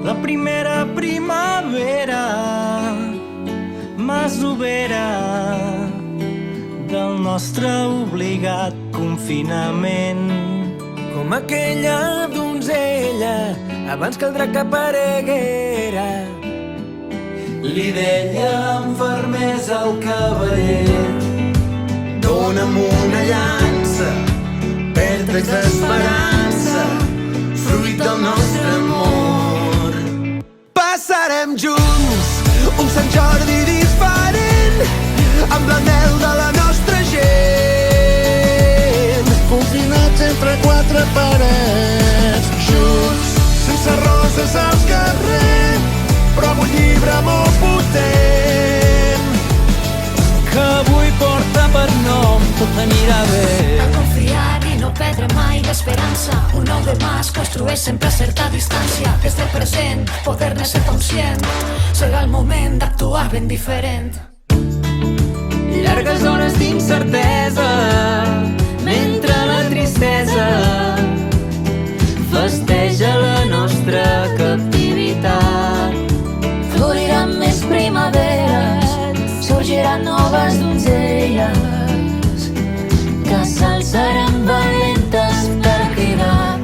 la primera primavera masovera del nostre obligat confinament. Com aquella donzella abans que el drac apareguera. Li deia amb fermesa al cavaller: Dóna'm una llança, vèrtex d'esperança, fruit del nostre amor. Passarem junts un Sant Jordi diferent, amb l'anhel de la nostra gent. Confinats entre quatre parets, junts, sense roses al carrer, però amb un llibre molt potent que avui porta per nom Tot anirà bé. A confiar i no perdre mai l'esperança. Un nou demà es construeix sempre a certa distància. Des del present, poder-ne ser conscient. Serà el moment d'actuar ben diferent. Llargues hores d'incertesa, mentre la tristesa festeja la nostra captivitat. Floriran més primaveres, sorgiran noves donzelles que s'alçaran valentes per cridar.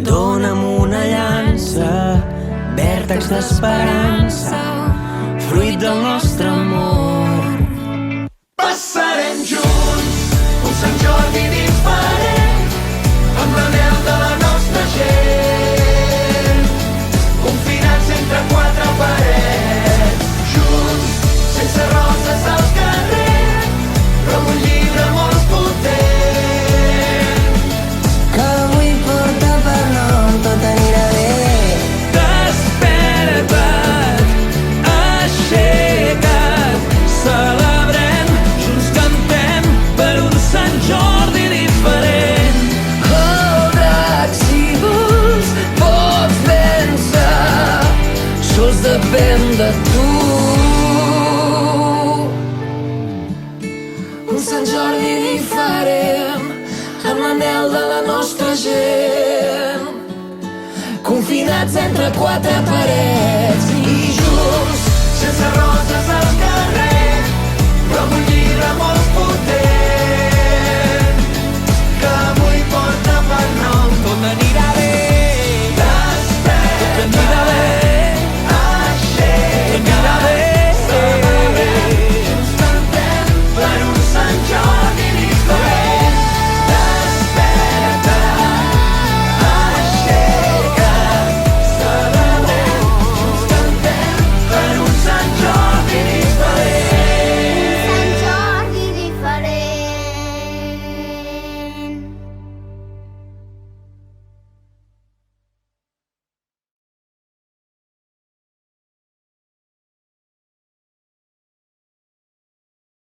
Dóna'm una llança, vèrtex d'esperança, fruit del nostre amor. Passarem junts un Sant Jordi diferent, amb l'anhel de la nostra gent. Confinats entre quatre parets, junts, sense roses al carrer, però amb un llibre molt potent que avui porta per nom Tot anirà bé. Desperta't, aixeca't, celebrem, junts cantem per un Sant Jordi diferent. Oh, drac, si vols, pots vèncer, sols depèn de tu. Un Sant Jordi diferent, amb l'anhel de la nostra gent. Confinats entre quatre parets i junts, sense roses al carrer,